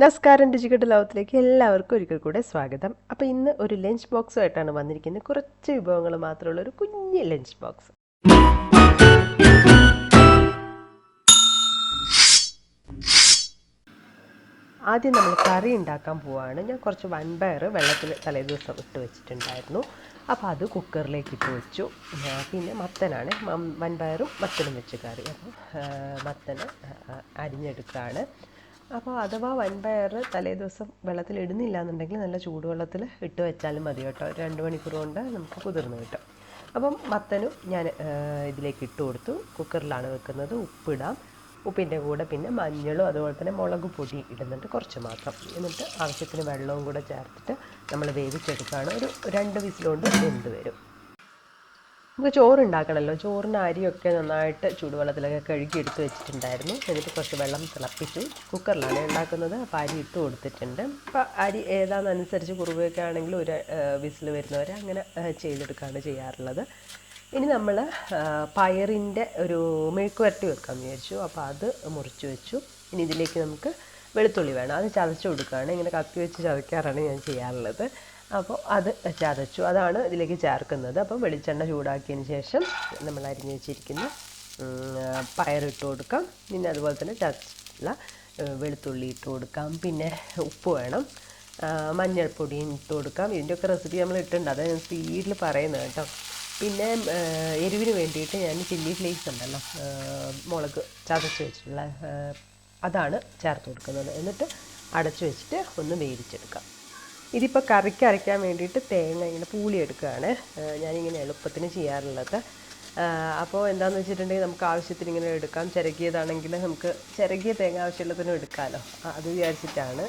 നമസ്കാരം, രുചികെട്ട ലോകത്തിലേക്ക് എല്ലാവർക്കും ഒരിക്കൽ കൂടെ സ്വാഗതം. അപ്പോൾ ഇന്ന് ഒരു ലഞ്ച് ബോക്സുമായിട്ടാണ് വന്നിരിക്കുന്നത്. കുറച്ച് വിഭവങ്ങൾ മാത്രമുള്ള ഒരു കുഞ്ഞ് ലഞ്ച് ബോക്സ്. ആദ്യം നമ്മൾ കറി ഉണ്ടാക്കാൻ പോവുകയാണ്. ഞാൻ കുറച്ച് വൻപയർ വെള്ളത്തിൽ തലേദിവസം ഇട്ട് വെച്ചിട്ടുണ്ടായിരുന്നു. അപ്പോൾ അത് കുക്കറിലേക്ക് ഇട്ട് വെച്ചു. പിന്നെ മത്തനാണ്, വൻപയറും മത്തനും വെച്ച് കറി. അപ്പോൾ മത്തന് അരിഞ്ഞെടുക്കുകയാണ്. അപ്പോൾ അഥവാ വൻപയർ തലേദിവസം വെള്ളത്തിൽ ഇടുന്നില്ല എന്നുണ്ടെങ്കിൽ നല്ല ചൂടുവെള്ളത്തിൽ ഇട്ട് വെച്ചാലും മതി കേട്ടോ. 2 മണിക്കൂർ കൊണ്ട് നമുക്ക് കുതിർന്ന് കിട്ടും. അപ്പം മത്തനും ഞാൻ ഇതിലേക്ക് ഇട്ട് കൊടുത്തു. കുക്കറിലാണ് വെക്കുന്നത്. ഉപ്പിടാം. ഉപ്പിൻ്റെ കൂടെ പിന്നെ മഞ്ഞളും അതുപോലെ തന്നെ മുളക് പൊടി ഇടുന്നുണ്ട്, കുറച്ച് മാത്രം. എന്നിട്ട് ആവശ്യത്തിന് വെള്ളവും കൂടെ ചേർത്തിട്ട് നമ്മൾ വേവിച്ചെടുക്കുകയാണ്. ഒരു 2 വിസിലുകൊണ്ട് വെന്ത് വരും. നമുക്ക് ചോറുണ്ടാക്കണമല്ലോ. ചോറിന് അരിയൊക്കെ നന്നായിട്ട് ചൂടുവെള്ളത്തിലൊക്കെ കഴുകി എടുത്ത് വെച്ചിട്ടുണ്ടായിരുന്നു. എന്നിട്ട് കുറച്ച് വെള്ളം തിളപ്പിച്ചു. കുക്കറിലാണ് ഉണ്ടാക്കുന്നത്. അപ്പോൾ അരി ഇട്ട് കൊടുത്തിട്ടുണ്ട്. അപ്പോൾ അരി ഏതാണെന്നനുസരിച്ച് കുറുവയൊക്കെ ആണെങ്കിൽ ഒരു വിസിൽ വരുന്നവരെ അങ്ങനെ ചെയ്തെടുക്കുകയാണ് ചെയ്യാറുള്ളത്. ഇനി നമ്മൾ പയറിൻ്റെ ഒരു മെഴുക്ക് വരട്ടി വെക്കാമെന്ന് വിചാരിച്ചു. അപ്പോൾ അത് മുറിച്ച് വെച്ചു. ഇനി ഇതിലേക്ക് നമുക്ക് വെളുത്തുള്ളി വേണം. അത് ചതച്ച് കൊടുക്കുകയാണ്. ഇങ്ങനെ കത്തി വെച്ച് ചതയ്ക്കാറാണ് ഞാൻ ചെയ്യാറുള്ളത്. അപ്പോൾ അത് ചതച്ചു, അതാണ് ഇതിലേക്ക് ചേർക്കുന്നത്. അപ്പോൾ വെളിച്ചെണ്ണ ചൂടാക്കിയതിന് ശേഷം നമ്മൾ അരിഞ്ഞ് വെച്ചിരിക്കുന്ന പയറിട്ട് കൊടുക്കാം. പിന്നെ അതുപോലെ തന്നെ ചതച്ചിട്ടുള്ള വെളുത്തുള്ളി ഇട്ട് കൊടുക്കാം. പിന്നെ ഉപ്പ് വേണം, മഞ്ഞൾപ്പൊടിയും ഇട്ട് കൊടുക്കാം. ഇതിൻ്റെയൊക്കെ റെസിപ്പി നമ്മൾ ഇട്ടിട്ടുണ്ട്, അത് ഞാൻ സ്പീഡിൽ പറയുന്നത് കേട്ടോ. പിന്നെ എരിവിന് വേണ്ടിയിട്ട് ഞാൻ ചില്ലി ഫ്ലേക്സ് ഉണ്ടല്ലോ, മുളക് ചതച്ച് വെച്ചിട്ടുള്ള അതാണ് ചേർത്ത് കൊടുക്കുന്നത്. എന്നിട്ട് അടച്ചു വെച്ചിട്ട് ഒന്ന് വേവിച്ചെടുക്കാം. ഇതിപ്പോൾ കറിക്ക് അരയ്ക്കാൻ വേണ്ടിയിട്ട് തേങ്ങ ഇങ്ങനെ പൂളിയെടുക്കുകയാണ് ഞാനിങ്ങനെ എളുപ്പത്തിന് ചെയ്യാറുള്ളത്. അപ്പോൾ എന്താണെന്ന് വെച്ചിട്ടുണ്ടെങ്കിൽ നമുക്ക് ആവശ്യത്തിന് ഇങ്ങനെ എടുക്കാം. ചിരകിയതാണെങ്കിൽ നമുക്ക് ചിരകിയ തേങ്ങ ആവശ്യമുള്ളതിനും എടുക്കാമല്ലോ. അത് വിചാരിച്ചിട്ടാണ്.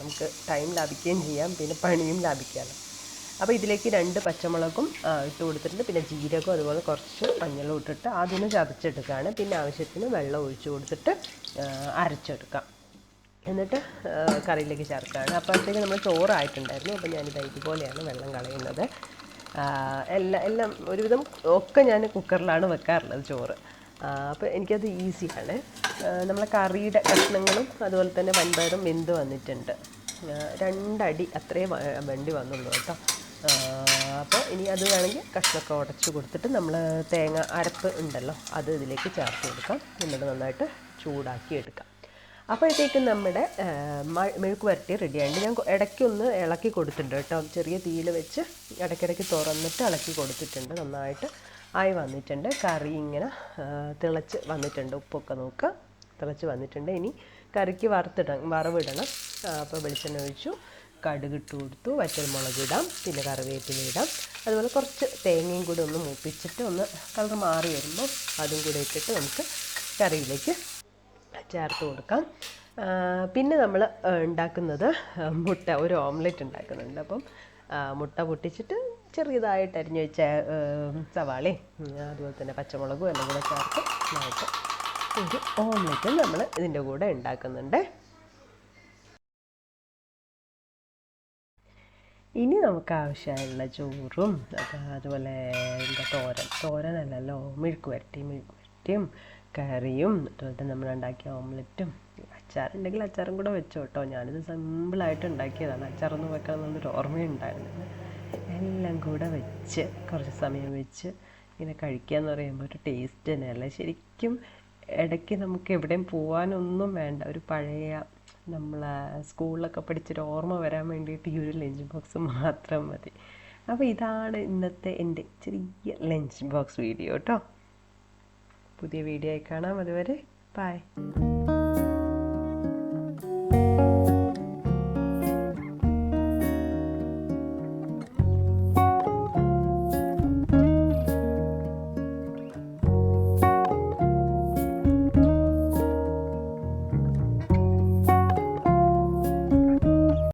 നമുക്ക് ടൈം ലാഭിക്കുകയും ചെയ്യാം, പിന്നെ പണിയും ലാഭിക്കാമല്ലോ. അപ്പോൾ ഇതിലേക്ക് 2 പച്ചമുളകും ഇട്ട് കൊടുത്തിട്ടുണ്ട്. പിന്നെ ജീരകം അതുപോലെ കുറച്ച് മഞ്ഞളും ഇട്ടിട്ട് ആദ്യം ചതച്ചെടുക്കുകയാണ്. പിന്നെ ആവശ്യത്തിന് വെള്ളം ഒഴിച്ച് കൊടുത്തിട്ട് അരച്ചെടുക്കാം. എന്നിട്ട് കറിയിലേക്ക് ചേർക്കുകയാണ്. അപ്പോഴത്തേക്ക് നമ്മൾ ചോറായിട്ടുണ്ടായിരുന്നു. അപ്പോൾ ഞാനിത് ഇതുപോലെയാണ് വെള്ളം കളയുന്നത്. എല്ലാം ഒരുവിധം ഒക്കെ ഞാൻ കുക്കറിലാണ് വെക്കാറുള്ളത് ചോറ്. അപ്പോൾ എനിക്കത് ഈസിയാണ്. നമ്മളെ കറിയുടെ കഷ്ണങ്ങളും അതുപോലെ തന്നെ വൻപയറും വെന്ത് വന്നിട്ടുണ്ട്. 2 അടി അത്രയും വേണ്ടി വന്നുള്ളൂ കേട്ടോ. അപ്പോൾ ഇനി അത് വേണമെങ്കിൽ കഷ്ണമൊക്കെ ഉടച്ച് കൊടുത്തിട്ട് നമ്മൾ തേങ്ങ അരപ്പ് ഉണ്ടല്ലോ അത് ഇതിലേക്ക് ചേർത്ത് കൊടുക്കാം. എന്നിട്ട് നന്നായിട്ട് ചൂടാക്കി എടുക്കാം. അപ്പോഴത്തേക്കും നമ്മുടെ മെഴുക്ക് വരട്ടി റെഡിയായിട്ട് ഞാൻ ഇടയ്ക്കൊന്ന് ഇളക്കി കൊടുത്തിട്ടുണ്ട് കേട്ടോ. ചെറിയ തീയിൽ വെച്ച് ഇടയ്ക്കിടയ്ക്ക് തുറന്നിട്ട് ഇളക്കി കൊടുത്തിട്ടുണ്ട്. നന്നായിട്ട് ആയി വന്നിട്ടുണ്ട്. കറി ഇങ്ങനെ തിളച്ച് വന്നിട്ടുണ്ട്. ഉപ്പൊക്കെ നോക്കുക, തിളച്ച് വന്നിട്ടുണ്ട്. ഇനി കറിക്ക് വറവിടണം. അപ്പോൾ വെളിച്ചെണ്ണ ഒഴിച്ചു, കടുകിട്ട് കൊടുത്തു, വറ്റൽമുളക് ഇടാം, പിന്നെ കറിവേപ്പില ഇടാം. അതുപോലെ കുറച്ച് തേങ്ങയും കൂടി ഒന്ന് മൂപ്പിച്ചിട്ട് ഒന്ന് കളർ മാറി വരുമ്പോൾ അതും കൂടി ഇട്ടിട്ട് നമുക്ക് കറിയിലേക്ക് ചേർത്ത് കൊടുക്കാം. പിന്നെ നമ്മൾ ഉണ്ടാക്കുന്നത് ഒരു ഓംലെറ്റ് ഉണ്ടാക്കുന്നുണ്ട്. അപ്പം മുട്ട പൊട്ടിച്ചിട്ട് ചെറിയതായിട്ട് അരിഞ്ഞ് വെച്ച സവാളയും അതുപോലെ തന്നെ പച്ചമുളകും എല്ലാം കൂടെ ചേർത്ത് നന്നായിട്ട് ഒരു ഓംലെറ്റ് നമ്മൾ ഇതിൻ്റെ കൂടെ ഉണ്ടാക്കുന്നുണ്ട്. ഇനി നമുക്ക് ആവശ്യമുള്ള ചോറും അതുപോലെ തോരനല്ലല്ലോ മെഴുക്ക് വരട്ടിയും കറിയും അതുപോലെ തന്നെ നമ്മൾ ഉണ്ടാക്കിയ ഓംലെറ്റും അച്ചാറുണ്ടെങ്കിൽ അച്ചാറും കൂടെ വെച്ചോ കേട്ടോ. ഞാനിത് സിമ്പിളായിട്ട് ഉണ്ടാക്കിയതാണ്. അച്ചാറൊന്നും വെക്കണമെന്നൊരു ഓർമ്മയുണ്ടായിരുന്നില്ല. എല്ലാം കൂടെ വെച്ച് കുറച്ച് സമയം വെച്ച് ഇങ്ങനെ കഴിക്കുക എന്ന് പറയുമ്പോൾ ഒരു ടേസ്റ്റ് തന്നെയല്ലേ ശരിക്കും. ഇടയ്ക്ക് നമുക്ക് എവിടെയും പോകാനൊന്നും വേണ്ട, ഒരു പഴയ നമ്മൾ സ്കൂളിലൊക്കെ പഠിച്ചൊരു ഓർമ്മ വരാൻ വേണ്ടിയിട്ട് ഈ ഒരു ലഞ്ച് ബോക്സ് മാത്രം മതി. അപ്പോൾ ഇതാണ് ഇന്നത്തെ എൻ്റെ ചെറിയ ലഞ്ച് ബോക്സ് വീഡിയോ കേട്ടോ. പുതിയ വീഡിയോ ആയി കാണാം. അതുവരെ ബൈ.